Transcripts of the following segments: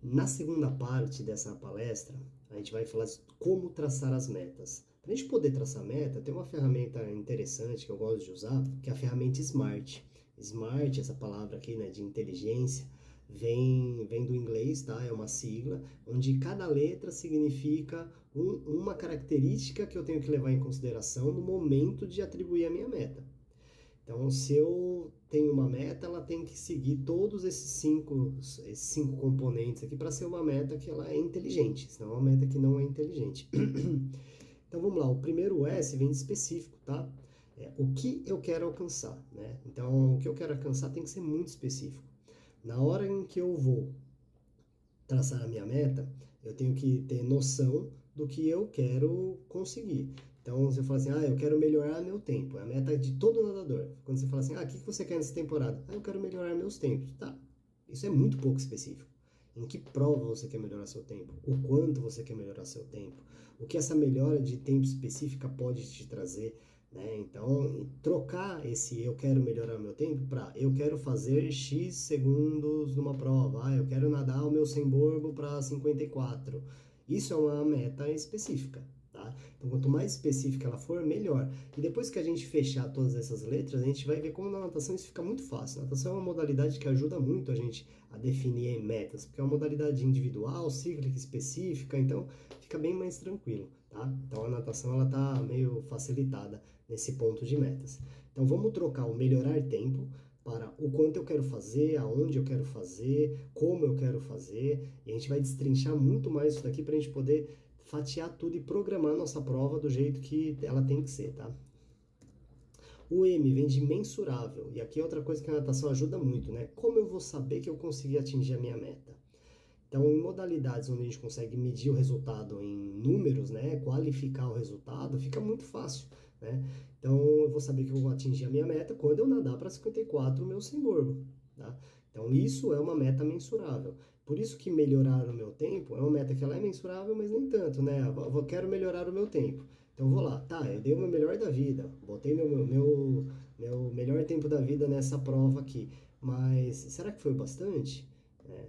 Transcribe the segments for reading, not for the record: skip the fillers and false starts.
Na segunda parte dessa palestra, a gente vai falar como traçar as metas. Para a gente poder traçar meta, tem uma ferramenta interessante que eu gosto de usar, que é a ferramenta Smart. Smart, essa palavra aqui, né, de inteligência, vem do inglês, tá? É uma sigla, onde cada letra significa uma característica que eu tenho que levar em consideração no momento de atribuir a minha meta. Então, se eu tenho uma meta, ela tem que seguir todos esses cinco componentes aqui para ser uma meta que ela é inteligente, senão é uma meta que não é inteligente. Então, vamos lá, o primeiro S vem de específico, tá? O que eu quero alcançar, né? Então, o que eu quero alcançar tem que ser muito específico. Na hora em que eu vou traçar a minha meta, eu tenho que ter noção do que eu quero conseguir. Então, você fala assim, eu quero melhorar meu tempo. É a meta de todo nadador. Quando você fala assim, o que você quer nessa temporada? Eu quero melhorar meus tempos. Tá, isso é muito pouco específico. Em que prova você quer melhorar seu tempo? O quanto você quer melhorar seu tempo? O que essa melhora de tempo específica pode te trazer? Né? Então, trocar esse eu quero melhorar meu tempo para eu quero fazer X segundos numa prova. Eu quero nadar o meu semborgo para 54. Isso é uma meta específica. Tá? Então, quanto mais específica ela for, melhor. E depois que a gente fechar todas essas letras, a gente vai ver como na natação isso fica muito fácil. A natação é uma modalidade que ajuda muito a gente a definir metas, porque é uma modalidade individual, cíclica, específica, então fica bem mais tranquilo. Tá? Então, a natação ela tá meio facilitada nesse ponto de metas. Então, vamos trocar o melhorar tempo para o quanto eu quero fazer, aonde eu quero fazer, como eu quero fazer, e a gente vai destrinchar muito mais isso daqui para a gente poder fatiar tudo e programar nossa prova do jeito que ela tem que ser, tá? O M vem de mensurável, e aqui é outra coisa que a natação ajuda muito, né? Como eu vou saber que eu consegui atingir a minha meta? Então, em modalidades onde a gente consegue medir o resultado em números, né, qualificar o resultado, fica muito fácil, né? Então, eu vou saber que eu vou atingir a minha meta quando eu nadar para 54 o meu Simborgo, tá? Então, isso é uma meta mensurável. Por isso que melhorar o meu tempo é uma meta que ela é mensurável, mas nem tanto, né? Eu quero melhorar o meu tempo. Então, eu vou lá, tá, eu dei o meu melhor da vida, botei meu melhor tempo da vida nessa prova aqui, mas será que foi bastante?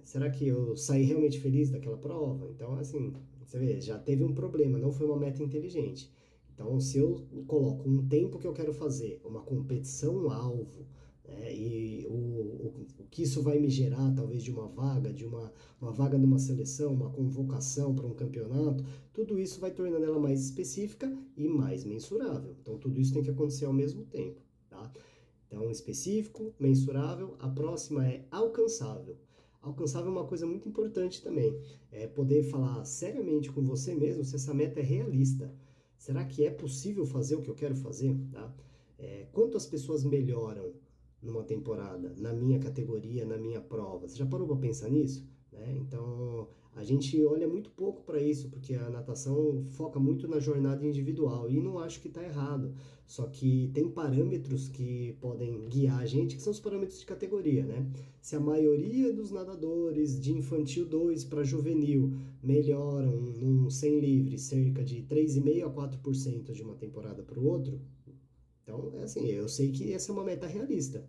Será que eu saí realmente feliz daquela prova? Então, assim, você vê, já teve um problema, não foi uma meta inteligente. Então, se eu coloco um tempo que eu quero fazer, uma competição alvo, né, e o que isso vai me gerar, talvez de uma vaga, uma vaga numa seleção, uma convocação para um campeonato, tudo isso vai tornando ela mais específica e mais mensurável. Então, tudo isso tem que acontecer ao mesmo tempo, tá? Então, específico, mensurável. A próxima é alcançável. Alcançável é uma coisa muito importante também. É poder falar seriamente com você mesmo se essa meta é realista. Será que é possível fazer o que eu quero fazer? Tá? Quanto as pessoas melhoram numa temporada, na minha categoria, na minha prova? Você já parou para pensar nisso? Né? Então, a gente olha muito pouco para isso, porque a natação foca muito na jornada individual, e não acho que está errado. Só que tem parâmetros que podem guiar a gente, que são os parâmetros de categoria, né? Se a maioria dos nadadores de infantil 2 para juvenil melhoram num 100 livre cerca de 3,5 a 4% de uma temporada para o outro, então é assim, eu sei que essa é uma meta realista.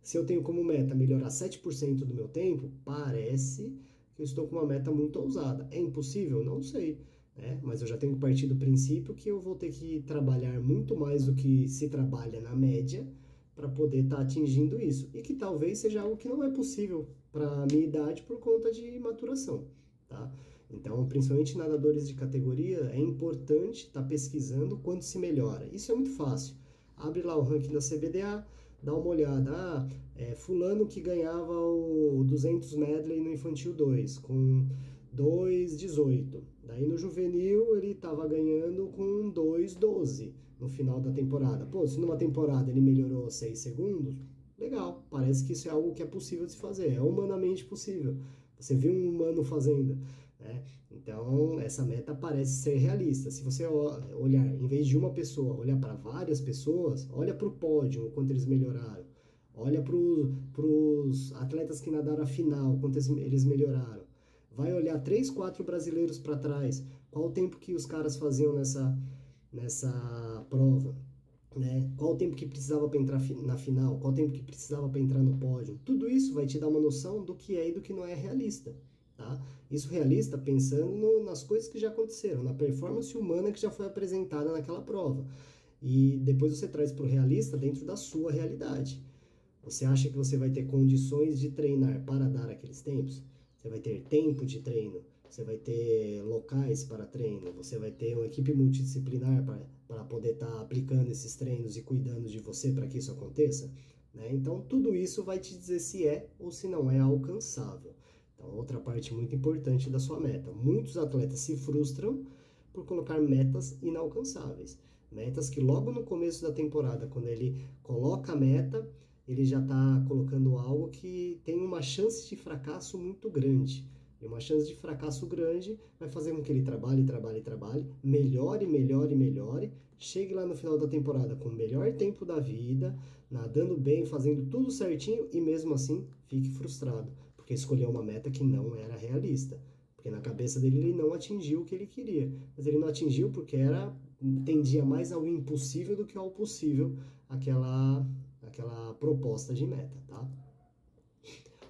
Se eu tenho como meta melhorar 7% do meu tempo, parece que eu estou com uma meta muito ousada. É impossível? Não sei. Né? Mas eu já tenho que partir do princípio que eu vou ter que trabalhar muito mais do que se trabalha na média para poder estar atingindo isso. E que talvez seja algo que não é possível para a minha idade por conta de maturação. Tá? Então, principalmente nadadores de categoria, é importante estar pesquisando quanto se melhora. Isso é muito fácil. Abre lá o ranking da CBDA, dá uma olhada. Fulano que ganhava o 200 medley no Infantil 2 com 2,18. Daí no Juvenil ele estava ganhando com 2,12 no final da temporada. Pô, se numa temporada ele melhorou 6 segundos, legal. Parece que isso é algo que é possível de se fazer. É humanamente possível. Você viu um humano fazendo. Né? Então, essa meta parece ser realista. Se você olhar, em vez de uma pessoa, olhar para várias pessoas, olha para o pódio, o quanto eles melhoraram. Olha para os atletas que nadaram a final, quanto eles melhoraram. Vai olhar 3, 4 brasileiros para trás, qual o tempo que os caras faziam nessa prova. Né? Qual o tempo que precisava para entrar na final, qual o tempo que precisava para entrar no pódio. Tudo isso vai te dar uma noção do que é e do que não é realista. tá? Isso realista pensando nas coisas que já aconteceram, na performance humana que já foi apresentada naquela prova. E depois você traz para o realista dentro da sua realidade. Você acha que você vai ter condições de treinar para dar aqueles tempos? Você vai ter tempo de treino, você vai ter locais para treino, você vai ter uma equipe multidisciplinar para poder estar aplicando esses treinos e cuidando de você para que isso aconteça? Né? Então, tudo isso vai te dizer se é ou se não é alcançável. Então, outra parte muito importante da sua meta. Muitos atletas se frustram por colocar metas inalcançáveis. Metas que logo no começo da temporada, quando ele coloca a meta, ele já está colocando algo que tem uma chance de fracasso muito grande. E uma chance de fracasso grande vai fazer com que ele trabalhe, trabalhe, trabalhe, melhore, melhore, melhore, chegue lá no final da temporada com o melhor tempo da vida, nadando bem, fazendo tudo certinho e mesmo assim fique frustrado, porque escolheu uma meta que não era realista. Porque na cabeça dele ele não atingiu o que ele queria. Mas ele não atingiu porque tendia mais ao impossível do que ao possível aquela proposta de meta, tá?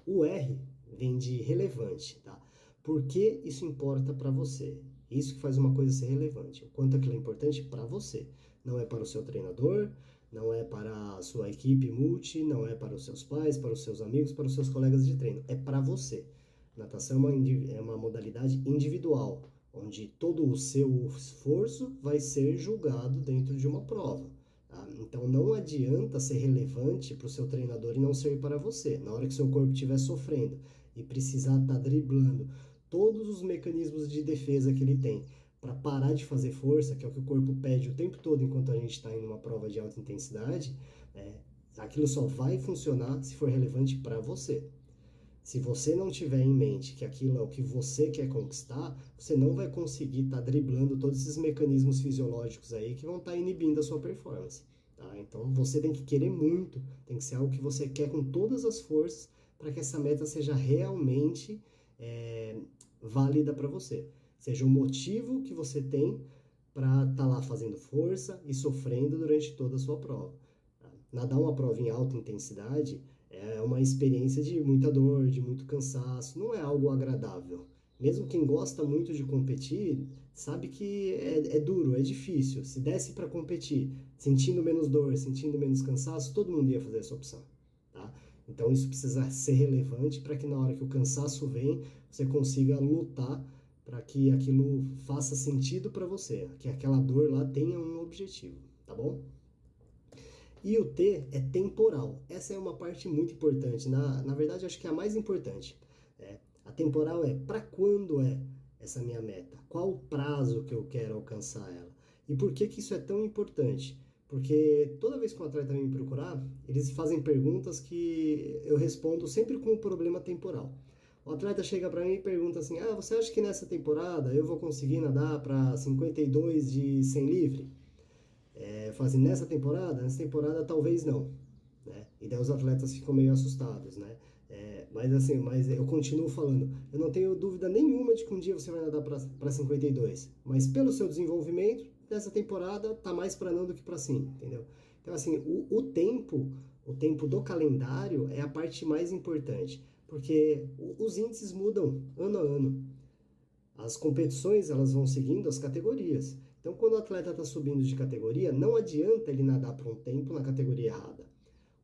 O R vem de relevante, tá? Por que isso importa para você? Isso que faz uma coisa ser relevante. O quanto aquilo é importante para você. Não é para o seu treinador, não é para a sua equipe multi, não é para os seus pais, para os seus amigos, para os seus colegas de treino. É para você. Natação é uma modalidade individual, onde todo o seu esforço vai ser julgado dentro de uma prova. Tá? Então não adianta ser relevante para o seu treinador e não ser para você. Na hora que seu corpo estiver sofrendo e precisar estar driblando todos os mecanismos de defesa que ele tem para parar de fazer força, que é o que o corpo pede o tempo todo enquanto a gente está em uma prova de alta intensidade, aquilo só vai funcionar se for relevante para você. Se você não tiver em mente que aquilo é o que você quer conquistar, você não vai conseguir estar driblando todos esses mecanismos fisiológicos aí que vão estar inibindo a sua performance. Tá? Então você tem que querer muito, tem que ser algo que você quer com todas as forças para que essa meta seja realmente válida para você. Seja o motivo que você tem para estar lá fazendo força e sofrendo durante toda a sua prova. Tá? Nadar uma prova em alta intensidade é uma experiência de muita dor, de muito cansaço, não é algo agradável. Mesmo quem gosta muito de competir, sabe que é duro, é difícil. Se desse para competir, sentindo menos dor, sentindo menos cansaço, todo mundo ia fazer essa opção. Tá? Então isso precisa ser relevante para que na hora que o cansaço vem, você consiga lutar para que aquilo faça sentido para você, que aquela dor lá tenha um objetivo, tá bom? E o T é temporal. Essa é uma parte muito importante. Na verdade, acho que é a mais importante. A temporal é para quando é essa minha meta? Qual o prazo que eu quero alcançar ela? E por que isso é tão importante? Porque toda vez que um atleta vem me procurar, eles fazem perguntas que eu respondo sempre com o problema temporal. O atleta chega para mim e pergunta assim: você acha que nessa temporada eu vou conseguir nadar para 52 de 100 livre? Eu falo assim, nessa temporada talvez não, né? E daí os atletas ficam meio assustados, né? Mas eu continuo falando, eu não tenho dúvida nenhuma de que um dia você vai nadar para 52, mas pelo seu desenvolvimento, nessa temporada tá mais para não do que para sim, entendeu? Então assim, o tempo do calendário é a parte mais importante, porque os índices mudam ano a ano. As competições elas vão seguindo as categorias. Então, quando o atleta está subindo de categoria, não adianta ele nadar por um tempo na categoria errada.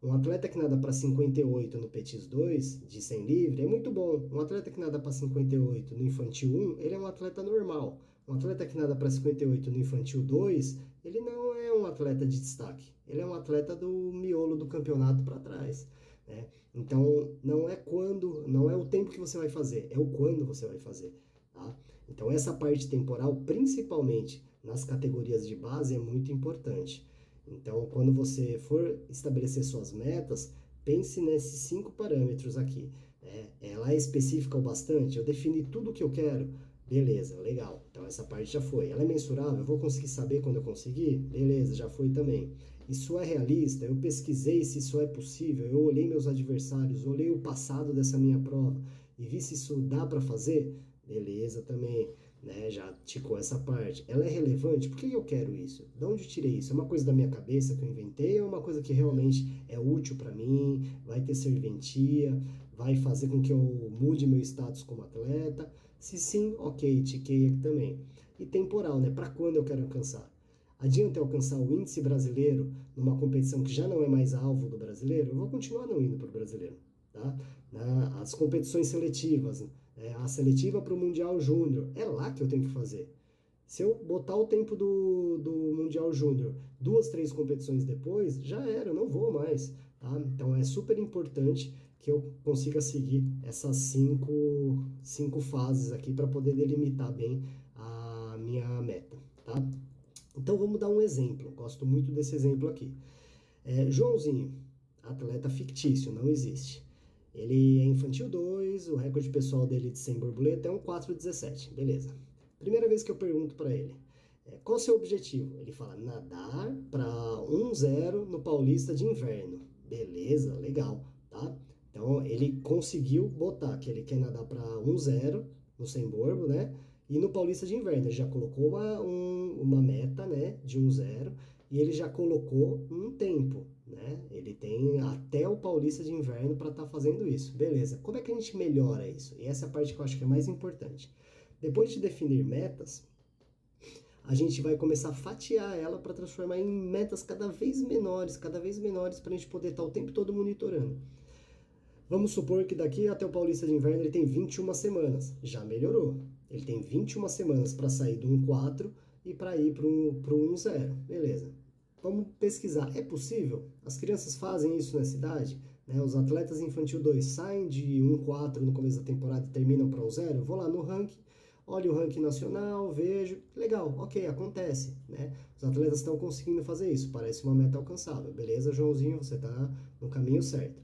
Um atleta que nada para 58 no Petis 2, de 100 livre, é muito bom. Um atleta que nada para 58 no Infantil 1, ele é um atleta normal. Um atleta que nada para 58 no Infantil 2, ele não é um atleta de destaque. Ele é um atleta do miolo do campeonato para trás. Né? Então, não é o tempo que você vai fazer, é o quando você vai fazer. Tá? Então, essa parte temporal, principalmente nas categorias de base, é muito importante. Então, quando você for estabelecer suas metas, pense nesses 5 parâmetros aqui. Ela é específica o bastante? Eu defini tudo o que eu quero? Beleza, legal. Então, essa parte já foi. Ela é mensurável? Eu vou conseguir saber quando eu conseguir? Beleza, já foi também. Isso é realista? Eu pesquisei se isso é possível, eu olhei meus adversários, olhei o passado dessa minha prova e vi se isso dá para fazer? Beleza também, né? Já ticou essa parte. Ela é relevante? Por que eu quero isso? De onde eu tirei isso? É uma coisa da minha cabeça que eu inventei ou é uma coisa que realmente é útil para mim, vai ter serventia, vai fazer com que eu mude meu status como atleta? Se sim, ok, tiquei aqui também. E temporal, né? Para quando eu quero alcançar? Adianta eu alcançar o índice brasileiro numa competição que já não é mais alvo do brasileiro? Eu vou continuar não indo para o brasileiro, tá? As competições seletivas, a seletiva para o Mundial Júnior, é lá que eu tenho que fazer. Se eu botar o tempo do Mundial Júnior 2, 3 competições depois, já era, eu não vou mais. Tá? Então é super importante que eu consiga seguir essas cinco fases aqui para poder delimitar bem a minha meta. Tá? Então vamos dar um exemplo. Gosto muito desse exemplo aqui. Joãozinho, atleta fictício, não existe. Ele é infantil 2, o recorde pessoal dele de 100 borboleta é um 4,17. Beleza. Primeira vez que eu pergunto para ele, qual o seu objetivo? Ele fala, nadar para 1,0 no Paulista de Inverno. Beleza, legal, tá? Então ele conseguiu botar que ele quer nadar para 1,0 no 100 borbo, né? E no Paulista de Inverno, ele já colocou uma meta, né, de 1,0 e ele já colocou um tempo, né? Ele tem até o Paulista de Inverno para estar fazendo isso. Beleza. Como é que a gente melhora isso? E essa é a parte que eu acho que é mais importante. Depois de definir metas, a gente vai começar a fatiar ela para transformar em metas cada vez menores para a gente poder estar o tempo todo monitorando. Vamos supor que daqui até o Paulista de Inverno ele tem 21 semanas. Já melhorou. Ele tem 21 semanas para sair do 1,4 e para ir para o 1,0. Beleza. Vamos pesquisar. É possível? As crianças fazem isso na cidade? Né? Os atletas infantil 2 saem de 1,4 no começo da temporada e terminam para 1,0? Vou lá no ranking, olho o ranking nacional, vejo. Legal, ok, acontece. Né? Os atletas estão conseguindo fazer isso. Parece uma meta alcançável. Beleza, Joãozinho, você está no caminho certo.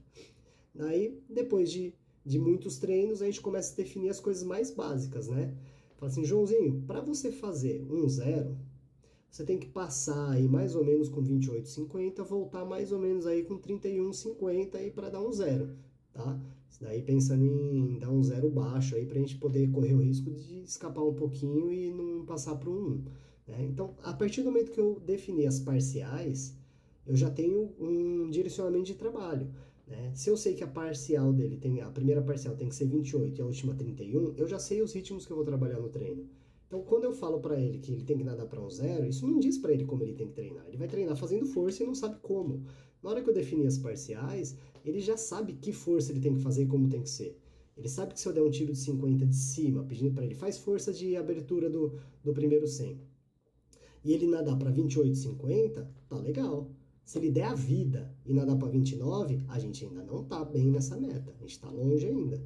Aí, depois de muitos treinos, a gente começa a definir as coisas mais básicas, né? Fala assim, Joãozinho, para você fazer 1,0, você tem que passar aí mais ou menos com 28,50, voltar mais ou menos aí com 31,50 aí para dar 1,0, tá? Isso daí pensando em dar 1,0 baixo aí para a gente poder correr o risco de escapar um pouquinho e não passar para um 1, né? Então, a partir do momento que eu defini as parciais, eu já tenho um direcionamento de trabalho. Né? Se eu sei que a parcial dele a primeira parcial tem que ser 28 e a última 31, eu já sei os ritmos que eu vou trabalhar no treino. Então, quando eu falo para ele que ele tem que nadar para 1,0, isso não diz para ele como ele tem que treinar. Ele vai treinar fazendo força e não sabe como. Na hora que eu definir as parciais, ele já sabe que força ele tem que fazer e como tem que ser. Ele sabe que se eu der um tiro de 50 de cima, pedindo para ele, faz força de abertura do primeiro 100, e ele nadar para 28,50, tá legal. Se ele der a vida e nadar para 29, a gente ainda não tá bem nessa meta. A gente tá longe ainda.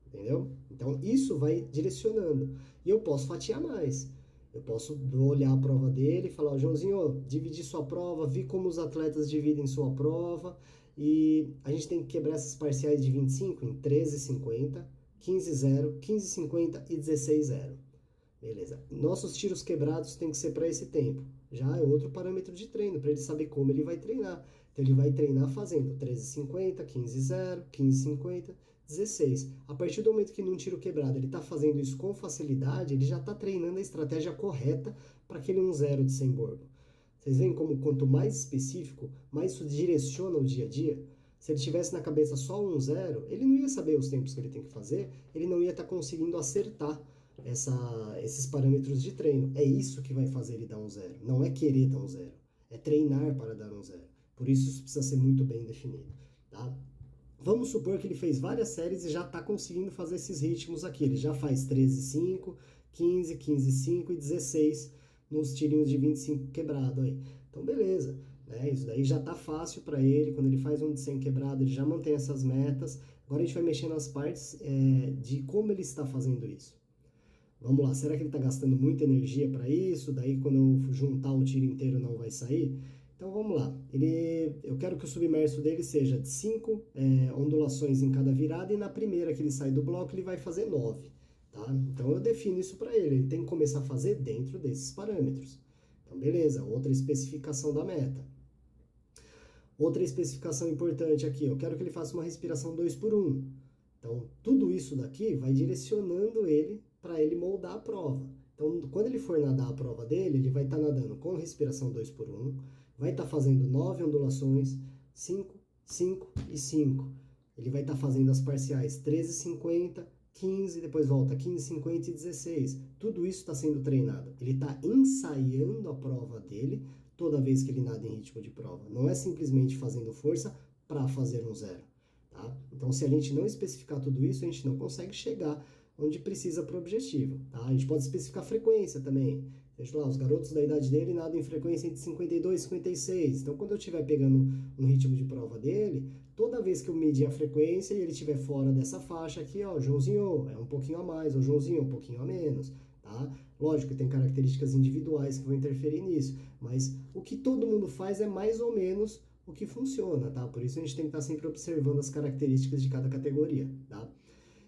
Entendeu? Então isso vai direcionando. E eu posso fatiar mais. Eu posso olhar a prova dele e falar, oh, Joãozinho, dividir sua prova, vi como os atletas dividem sua prova. E a gente tem que quebrar essas parciais de 25 em 13,50, 15,0, 15,50 e 16,0. Beleza. Nossos tiros quebrados tem que ser para esse tempo. Já é outro parâmetro de treino, para ele saber como ele vai treinar. Então ele vai treinar fazendo 13,50, 15,0, 15,50, 16. A partir do momento que num tiro quebrado ele está fazendo isso com facilidade, ele já está treinando a estratégia correta para aquele 1,0 de 100 borbo. Vocês veem como quanto mais específico, mais isso direciona o dia a dia? Se ele tivesse na cabeça só 1,0, ele não ia saber os tempos que ele tem que fazer, ele não ia estar conseguindo acertar esses parâmetros de treino. É isso que vai fazer ele dar 1,0. Não é querer dar 1,0. É treinar para dar 1,0. Por isso precisa ser muito bem definido. Tá? Vamos supor que ele fez várias séries e já está conseguindo fazer esses ritmos aqui. Ele já faz 13,5, 15, 15,5 e 16 nos tirinhos de 25 quebrado aí. Então, beleza. Né? Isso daí já está fácil para ele. Quando ele faz um de 100 quebrado, ele já mantém essas metas. Agora a gente vai mexer nas partes de como ele está fazendo isso. Vamos lá, será que ele está gastando muita energia para isso? Daí quando eu juntar o tiro inteiro não vai sair? Então vamos lá. Eu quero que o submerso dele seja de 5 ondulações em cada virada e na primeira que ele sai do bloco ele vai fazer 9. Tá? Então eu defino isso para ele. Ele tem que começar a fazer dentro desses parâmetros. Então beleza, outra especificação da meta. Outra especificação importante aqui, eu quero que ele faça uma respiração 2 por 1. Então tudo isso daqui vai direcionando ele para ele moldar a prova. Então, quando ele for nadar a prova dele, ele vai estar nadando com respiração 2 por 1, vai estar fazendo 9 ondulações, 5, 5 e 5. Ele vai estar fazendo as parciais 13,50, 15, depois volta 15,50 e 16. Tudo isso está sendo treinado. Ele está ensaiando a prova dele toda vez que ele nada em ritmo de prova. Não é simplesmente fazendo força para fazer um zero. Tá? Então, se a gente não especificar tudo isso, a gente não consegue chegar onde precisa para o objetivo. Tá? A gente pode especificar frequência também. Veja lá, os garotos da idade dele nadam em frequência entre 52 e 56. Então, quando eu estiver pegando um ritmo de prova dele, toda vez que eu medir a frequência e ele estiver fora dessa faixa aqui, ó, Joãozinho é um pouquinho a mais, ou Joãozinho é um pouquinho a menos. Tá? Lógico que tem características individuais que vão interferir nisso, mas o que todo mundo faz é mais ou menos o que funciona, tá? Por isso a gente tem que estar sempre observando as características de cada categoria, tá?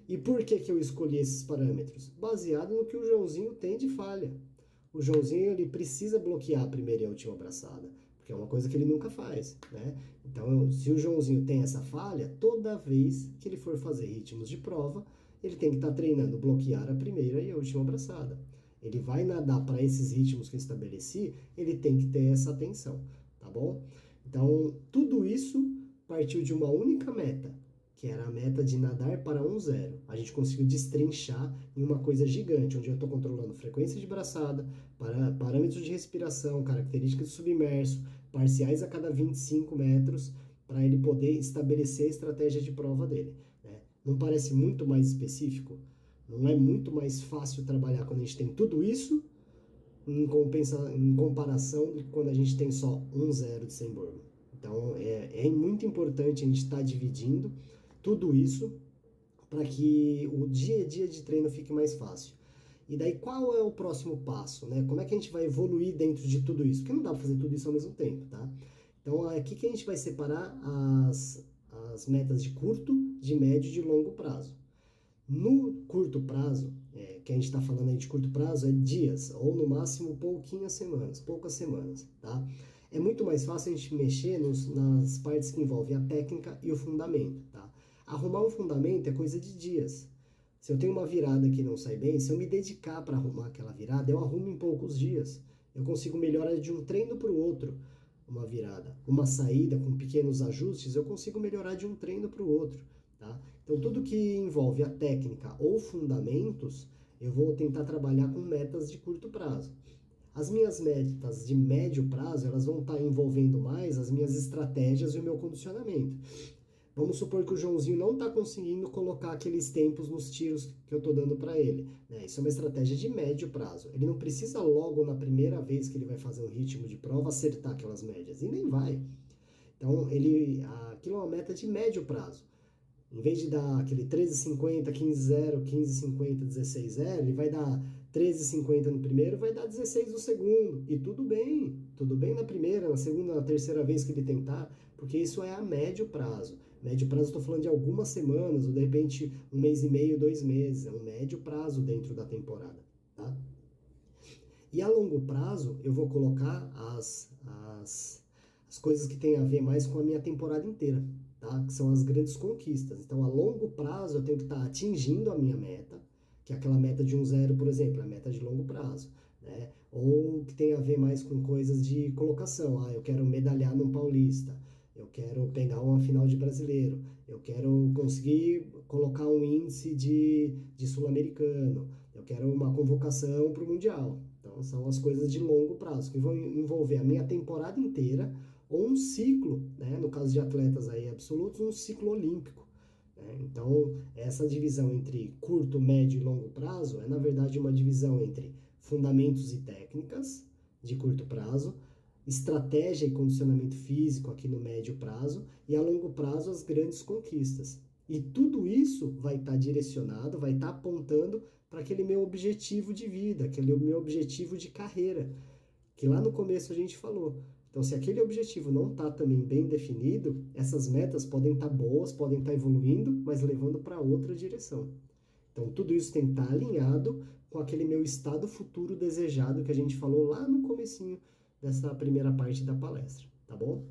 E por que eu escolhi esses parâmetros? Baseado no que o Joãozinho tem de falha. O Joãozinho, ele precisa bloquear a primeira e a última braçada, porque é uma coisa que ele nunca faz, né? Então, se o Joãozinho tem essa falha, toda vez que ele for fazer ritmos de prova, ele tem que estar treinando bloquear a primeira e a última braçada. Ele vai nadar para esses ritmos que eu estabeleci, ele tem que ter essa atenção, tá bom? Então, tudo isso partiu de uma única meta, que era a meta de nadar para 1,0. A gente conseguiu destrinchar em uma coisa gigante, onde eu estou controlando frequência de braçada, parâmetros de respiração, características do submerso, parciais a cada 25 metros, para ele poder estabelecer a estratégia de prova dele. Né? Não parece muito mais específico? Não é muito mais fácil trabalhar quando a gente tem tudo isso em comparação de quando a gente tem só 1,0 de Semborgo. Então, é muito importante a gente estar dividindo tudo isso para que o dia a dia de treino fique mais fácil. E daí, qual é o próximo passo? Né? Como é que a gente vai evoluir dentro de tudo isso? Porque não dá para fazer tudo isso ao mesmo tempo, tá? Então, aqui que a gente vai separar as metas de curto, de médio e de longo prazo. No curto prazo, que a gente está falando aí de curto prazo, é dias, ou no máximo poucas semanas, tá? É muito mais fácil a gente mexer nas partes que envolvem a técnica e o fundamento, tá? Arrumar um fundamento é coisa de dias. Se eu tenho uma virada que não sai bem, se eu me dedicar para arrumar aquela virada, eu arrumo em poucos dias. Eu consigo melhorar de um treino para o outro uma virada. Uma saída com pequenos ajustes, eu consigo melhorar de um treino para o outro. Tá? Então, tudo que envolve a técnica ou fundamentos, eu vou tentar trabalhar com metas de curto prazo. As minhas metas de médio prazo, elas vão estar envolvendo mais as minhas estratégias e o meu condicionamento. Vamos supor que o Joãozinho não está conseguindo colocar aqueles tempos nos tiros que eu estou dando para ele. Né? Isso é uma estratégia de médio prazo. Ele não precisa logo na primeira vez que ele vai fazer um ritmo de prova acertar aquelas médias. E nem vai. Então, aquilo é uma meta de médio prazo. Em vez de dar aquele 13,50, 15,0, 15,50, 16,0, ele vai dar 13,50 no primeiro, vai dar 16 no segundo. E tudo bem na primeira, na segunda, na terceira vez que ele tentar, porque isso é a médio prazo. Médio prazo, estou falando de algumas semanas, ou de repente um mês e meio, 2 meses. É um médio prazo dentro da temporada. Tá? E a longo prazo, eu vou colocar as coisas que têm a ver mais com a minha temporada inteira. Tá? Que são as grandes conquistas. Então, a longo prazo, eu tenho que estar atingindo a minha meta, que é aquela meta de 1,0, por exemplo, a meta de longo prazo. Né? Ou que tem a ver mais com coisas de colocação. Eu quero medalhar no Paulista, eu quero pegar uma final de brasileiro, eu quero conseguir colocar um índice de sul-americano, eu quero uma convocação para o Mundial. Então, são as coisas de longo prazo, que vão envolver a minha temporada inteira, ou um ciclo, né? No caso de atletas aí absolutos, um ciclo olímpico. Né? Então, essa divisão entre curto, médio e longo prazo é, na verdade, uma divisão entre fundamentos e técnicas de curto prazo, estratégia e condicionamento físico aqui no médio prazo, e a longo prazo as grandes conquistas. E tudo isso vai estar direcionado, vai estar apontando para aquele meu objetivo de vida, aquele meu objetivo de carreira, que lá no começo a gente falou. Então, se aquele objetivo não está também bem definido, essas metas podem estar boas, podem estar evoluindo, mas levando para outra direção. Então, tudo isso tem que estar alinhado com aquele meu estado futuro desejado que a gente falou lá no comecinho dessa primeira parte da palestra, tá bom?